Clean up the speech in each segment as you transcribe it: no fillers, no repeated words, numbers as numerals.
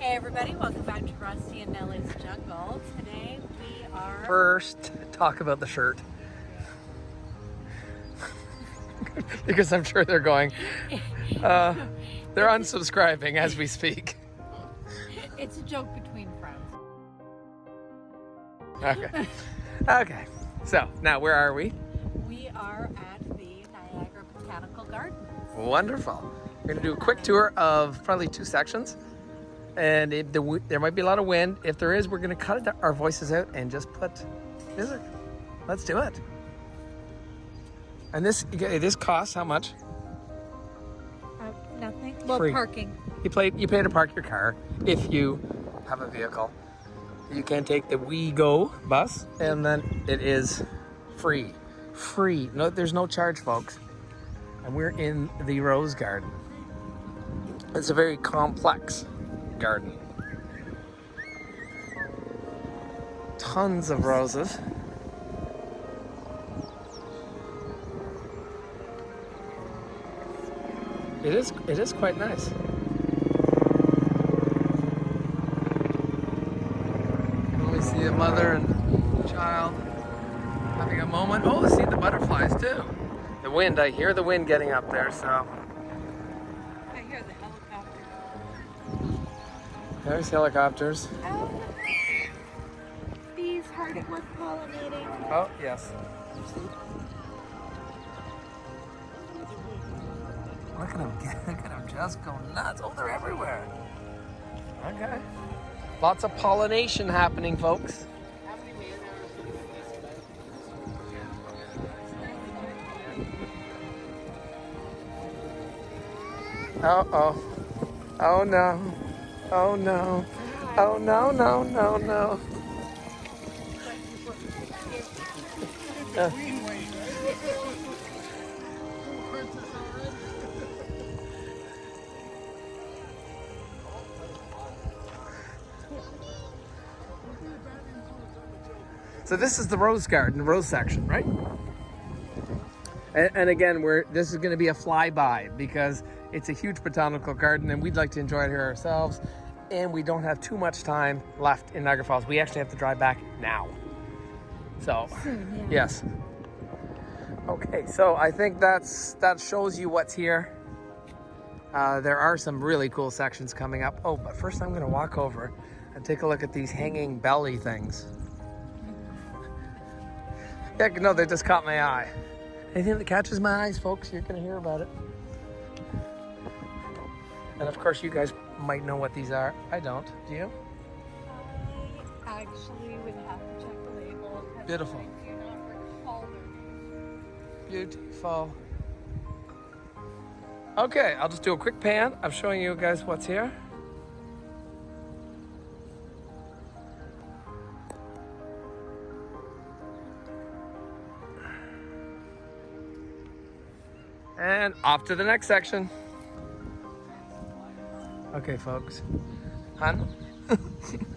Hey everybody, welcome back to Rusty and Nellie's Jungle. Today we are... First, talk about the shirt. Because I'm sure they're going, they're unsubscribing as we speak. It's a joke between friends. Okay. Okay. So, now where are we? We are at the Niagara Botanical Gardens. Wonderful. We're going to do a quick tour of probably 2 sections. And there might be a lot of wind. If there is, we're going to cut our voices out and just put music. Let's do it. And this costs how much? Nothing. Well, Free. parking. You pay to park your car if you have a vehicle. You can take the WeGo bus, and then it is free. Free. No, there's no charge, folks. And we're in the rose garden. It's a very complex garden. Tons of roses. It is quite nice. We see a mother and child having a moment. Oh, see the butterflies too. The wind, I hear the wind getting up there, so. I hear the helicopter. There's helicopters. Oh, bees hard at work pollinating. Oh, yes. Look at them just go nuts. Oh, they're everywhere. Okay. Lots of pollination happening, folks. Uh-oh. Oh, no. Oh, no. Oh, no, no, no, no. So this is the rose garden, rose section, right? And again, this is going to be a flyby because it's a huge botanical garden and we'd like to enjoy it here ourselves. And we don't have too much time left in Niagara Falls. We actually have to drive back now. So, Soon, yeah. Yes. Okay, so I think that shows you what's here. There are some really cool sections coming up. Oh, but first I'm going to walk over and take a look at these hanging belly things. Yeah, no, they just caught my eye. Anything that catches my eyes, folks, you're going to hear about it. And of course, you guys might know what these are. I don't. Do you? I actually would have to check the label. Beautiful. I do not recall their names. Beautiful. Okay, I'll just do a quick pan. I'm showing you guys what's here. And off to the next section. Okay, folks. Hun,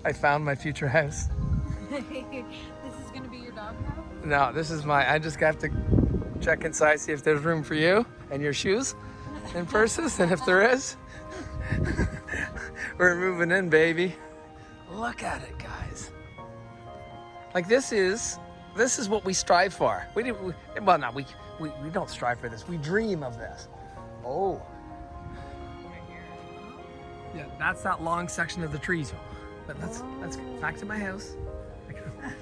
I found my future house. This is going to be your dog house? No, this is I just have to check inside, see if there's room for you and your shoes and purses. And if there is, we're moving in, baby. Look at it, guys. Like this is what we strive for. We don't strive for this. We dream of this. Oh. Yeah, that's that long section of the trees. But let's get back to my house.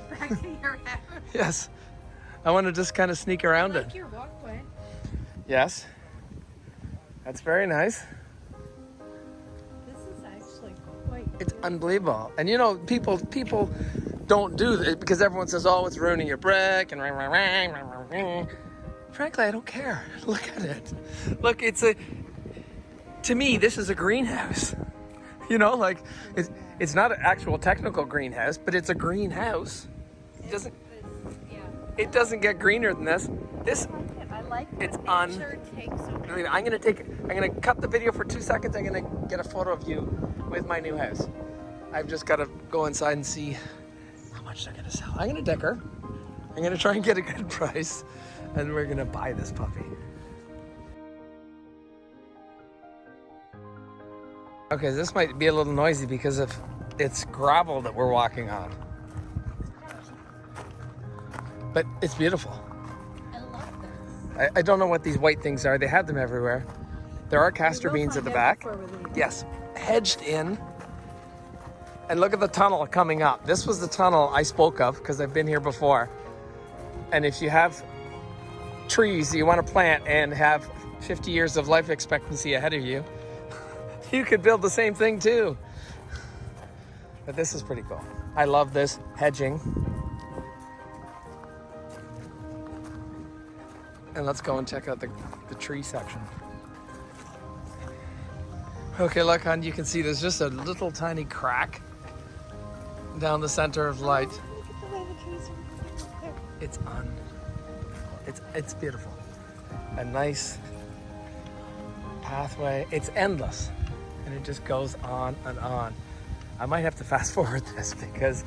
Back to your house? Yes. I want to just kind of sneak around I like it. your walkway. Yes. That's very nice. This is actually quite It's good. unbelievable. And you know, people don't do this because everyone says, oh, it's ruining your brick and frankly, I don't care. Look at it. Look, to me, this is a greenhouse. You know, like it's not an actual technical greenhouse, but it's a greenhouse. It doesn't get greener than this. I like it. It's nature takes over. I'm gonna cut the video for 2 seconds. I'm gonna get a photo of you with my new house. I've just gotta go inside and see how much they're gonna sell. I'm gonna deck her. I'm gonna try and get a good price, and we're gonna buy this puppy. Okay, this might be a little noisy because of it's gravel that we're walking on. But it's beautiful. I love this. I don't know what these white things are. They have them everywhere. There are castor beans at the back. Yes, hedged in. And look at the tunnel coming up. This was the tunnel I spoke of because I've been here before. And if you have trees you want to plant and have 50 years of life expectancy ahead of you, you could build the same thing too. But this is pretty cool. I love this hedging. And let's go and check out the tree section. Okay, look, hon, you can see there's just a little tiny crack down the center of light. Look at the way the trees are there. It's beautiful. A nice pathway. It's endless, and it just goes on and on. I might have to fast forward this because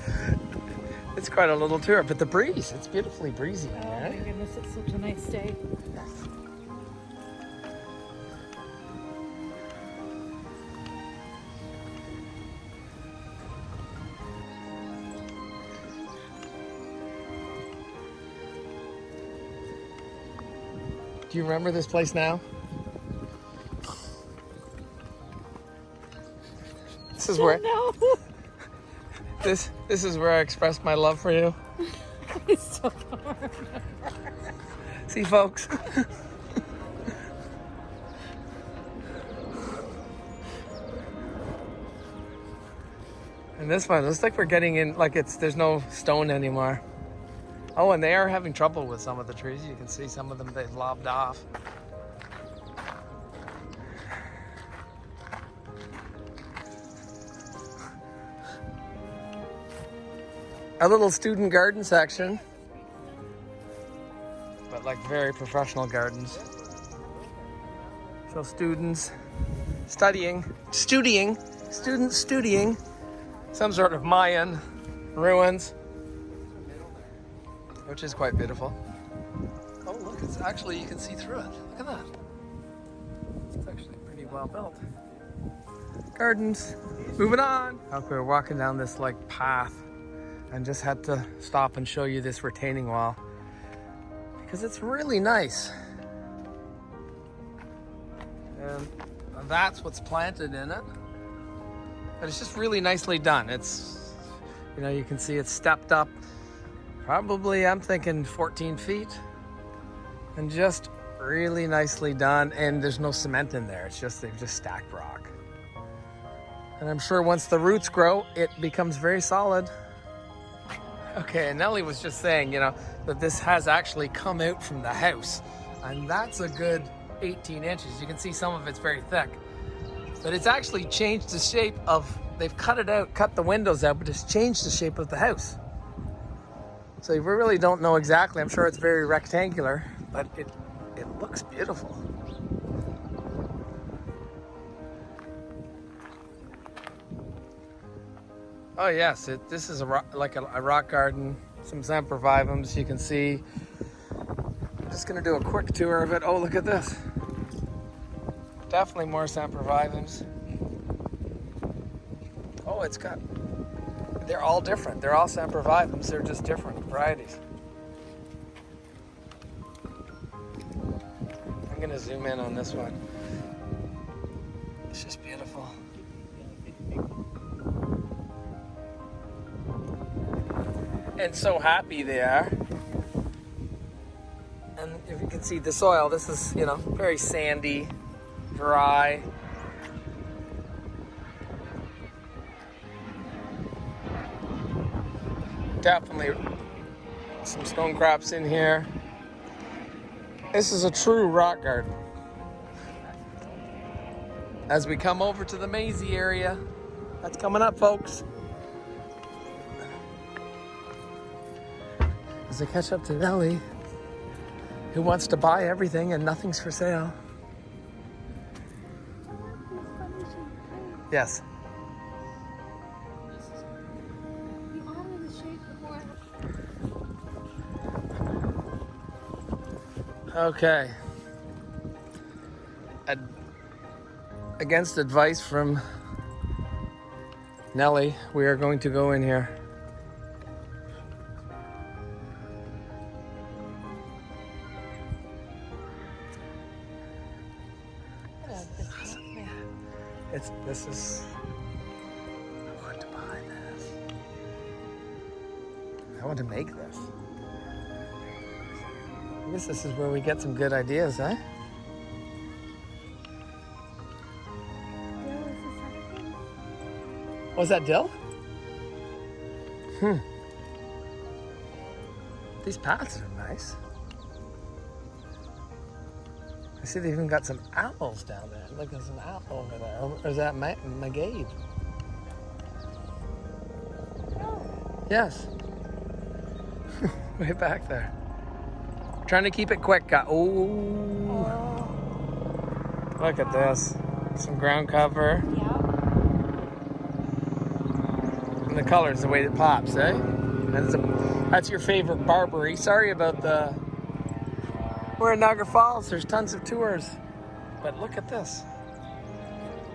it's quite a little tour. But the breeze, it's beautifully breezy. Oh my goodness, it's such a nice day. Do you remember this place now? This is where No. this is where I expressed my love for you. I still don't remember. See, folks. And this one looks like we're getting in, like there's no stone anymore. Oh, and they are having trouble with some of the trees. You can see some of them they've lobbed off. A little student garden section, but like very professional gardens. So students studying some sort of Mayan ruins, which is quite beautiful. Oh, look, it's actually, you can see through it. Look at that. It's actually pretty well built. Gardens. Moving on. Okay, we're walking down this like path and just had to stop and show you this retaining wall because it's really nice. And that's what's planted in it. But it's just really nicely done. It's, you know, you can see it's stepped up. Probably, I'm thinking 14 feet. And just really nicely done. And there's no cement in there. It's just, they've just stacked rock. And I'm sure once the roots grow, it becomes very solid. Okay, and Nellie was just saying, you know, that this has actually come out from the house. And that's a good 18 inches. You can see some of it's very thick. But it's actually changed the shape of, they've cut it out, cut the windows out, but it's changed the shape of the house. So we really don't know exactly. I'm sure it's very rectangular, but it looks beautiful. Oh yes, this is a rock garden, some sempervivums you can see. I'm just gonna do a quick tour of it. Oh, look at this. Definitely more sempervivums. Oh, they're all different. They're all sempervivums. They're just different varieties. I'm gonna zoom in on this one. It's just beautiful. And so happy they are. And if you can see the soil, this is, you know, very sandy, dry. Definitely some stone crops in here. This is a true rock garden. As we come over to the Maisie area, that's coming up, folks. As I catch up to Nellie, who wants to buy everything and nothing's for sale. Yes. Okay. Against advice from Nellie, we are going to go in here. This is, I want to buy this. I want to make this. I guess this is where we get some good ideas, huh? Was that dill? These paths are nice. I see they even got some apples down there. Look, there's an apple over there. Or is that magade? Yes. Way back there. Trying to keep it quick. Oh. Look at this. Some ground cover. Yeah. And the colors, the way it pops, eh? That's your favorite Barbary. Sorry about the... We're in Niagara Falls. There's tons of tours. But look at this.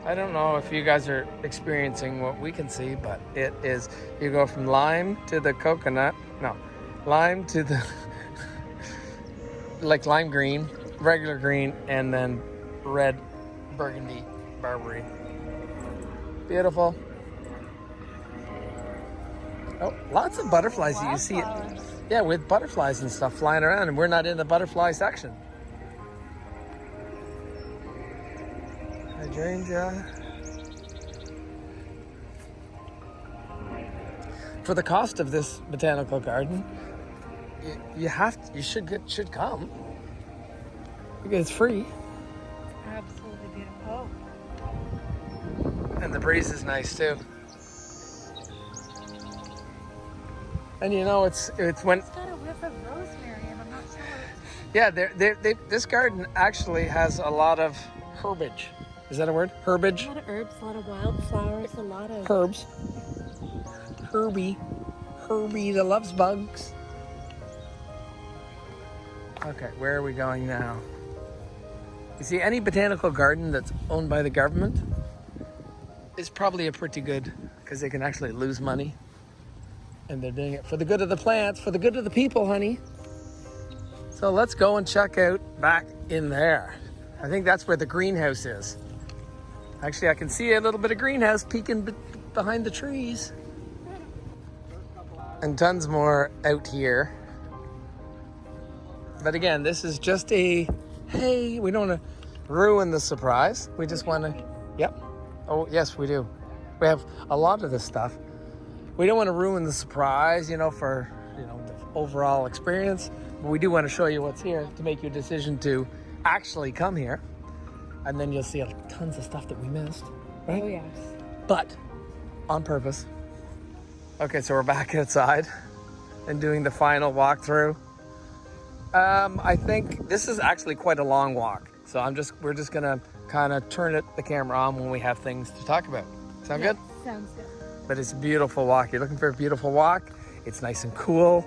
I don't know if you guys are experiencing what we can see, but it is... You go from lime to the coconut. No. Lime to the... like lime green, regular green, and then red burgundy Barbary. Beautiful. Oh, lots of butterflies. You see it. Yeah, with butterflies and stuff flying around, and we're not in the butterfly section. Hydrangea. For the cost of this botanical garden, you should come because it's free. Absolutely beautiful. And the breeze is nice too. And you know, it's when... It's got a whiff of rosemary, and I'm not sure. Yeah, this garden actually has a lot of herbage. Is that a word? Herbage? A lot of herbs, a lot of wildflowers, a lot of... Herbs. Herbie that loves bugs. Okay, where are we going now? You see, any botanical garden that's owned by the government is probably a pretty good, because they can actually lose money. And they're doing it for the good of the plants, for the good of the people, honey. So let's go and check out back in there. I think that's where the greenhouse is. Actually, I can see a little bit of greenhouse peeking behind the trees. And tons more out here. But again, this is just a, hey, we don't want to ruin the surprise. We just want to, yep. Oh, yes, we do. We have a lot of this stuff. We don't want to ruin the surprise, for, the overall experience. But we do want to show you what's here to make your decision to actually come here. And then you'll see tons of stuff that we missed, right? Oh, yes. But on purpose. Okay, so we're back outside and doing the final walkthrough. I think this is actually quite a long walk. So we're just gonna kind of turn the camera on when we have things to talk about. Sound good? Sounds good. But it's a beautiful walk. You're looking for a beautiful walk. It's nice and cool.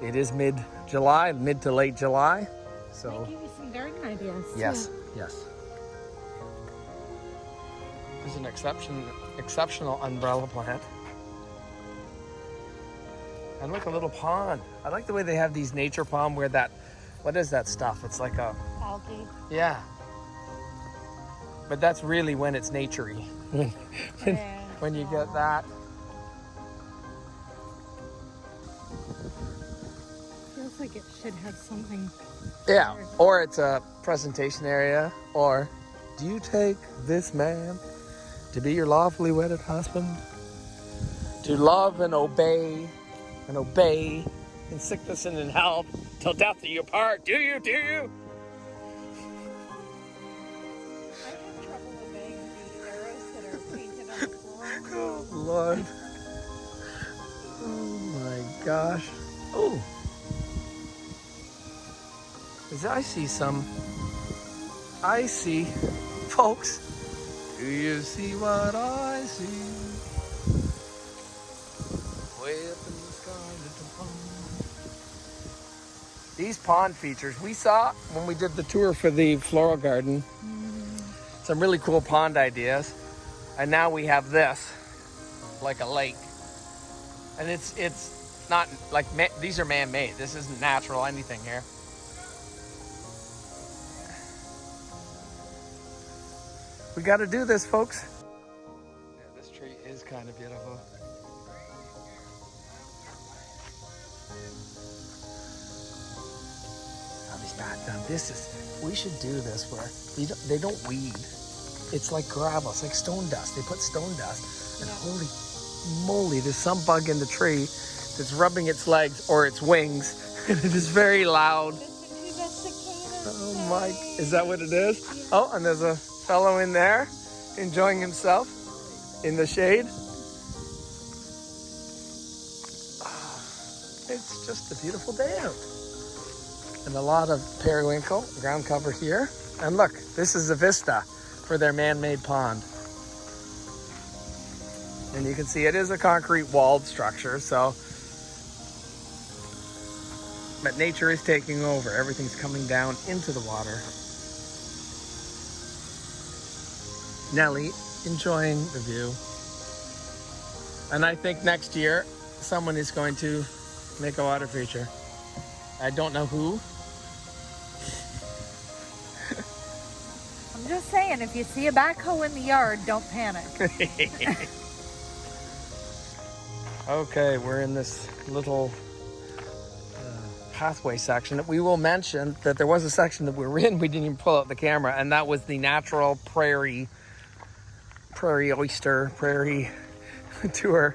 It is mid-July, mid to late July. So Might give you some garden ideas. yes. There's an exceptional umbrella plant. And look, a little pond. I like the way they have these nature pond where what is that stuff? It's like a... Algae. Yeah. But that's really when it's naturey. when you get that. Feels like it should have something. Yeah, or it's a presentation area, or do you take this man to be your lawfully wedded husband? To love and obey in sickness and in health till death do you part. Do you? I have trouble obeying the arrows that are painted on the floor. Oh, Lord. Oh my gosh. Oh. I see, folks. Do you see what I see? Way up in the sky, little pond. These pond features we saw when we did the tour for the floral garden. Some really cool pond ideas. And now we have this. like a lake. And it's not like, these are man-made. This isn't natural anything here. We got to do this, folks. Yeah, this tree is kind of beautiful. We should do this where they don't weed. It's like gravel, it's like stone dust. They put stone dust, and holy moly, there's some bug in the tree that's rubbing its legs or its wings, and it is very loud. Oh my, is that what it is? Yeah. Oh, and there's a fellow in there enjoying himself in the shade. It's just a beautiful day out. And a lot of periwinkle, ground cover here. And look, this is a vista for their man-made pond. And you can see it is a concrete walled structure, so. But nature is taking over. Everything's coming down into the water. Nellie enjoying the view. And I think next year, someone is going to make a water feature. I don't know who. I'm just saying, if you see a backhoe in the yard, don't panic. Okay, we're in this little pathway section. We will mention that there was a section that we were in, we didn't even pull out the camera, and that was the natural prairie oyster, prairie tour.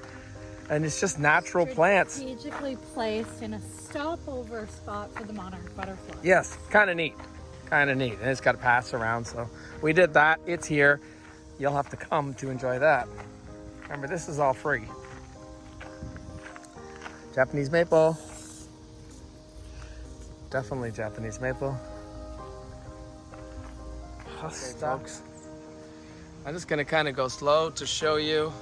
And it's just natural plants. Strategically placed in a stopover spot for the monarch butterfly. Yes, kind of neat. Kind of neat. And it's got to pass around. So we did that. It's here. You'll have to come to enjoy that. Remember, this is all free. Japanese maple. Definitely Japanese maple. Okay, folks. I'm just going to kind of go slow to show you.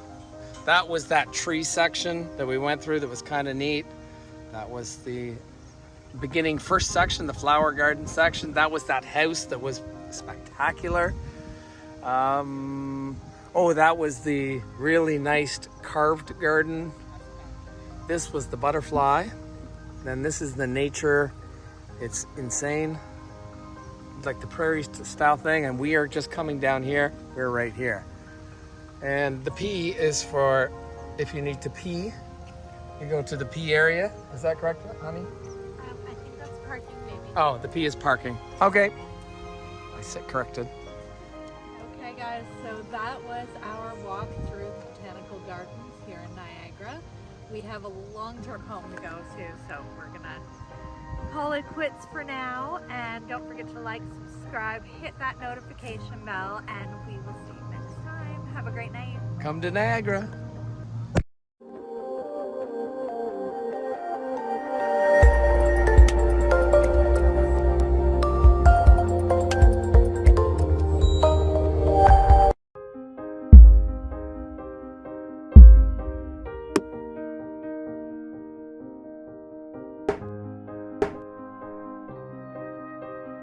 That was that tree section that we went through that was kind of neat. That was the beginning first section, the flower garden section. That was that house that was spectacular. Oh, that was the really nice carved garden. This was the butterfly. Then this is the nature. It's insane. Like the prairie style thing. And we are just coming down here. We're right here. And the P is for if you need to pee, you go to the P area. Is that correct, honey? I think that's parking, maybe. Oh, the P is parking. Okay. I said corrected. Okay, guys, so that was our walk through the Botanical Gardens here in Niagara. We have a long-term home to go to, so we're gonna call it quits for now. And don't forget to like, subscribe, hit that notification bell, and we will see you next time. Have a great night. Come to Niagara.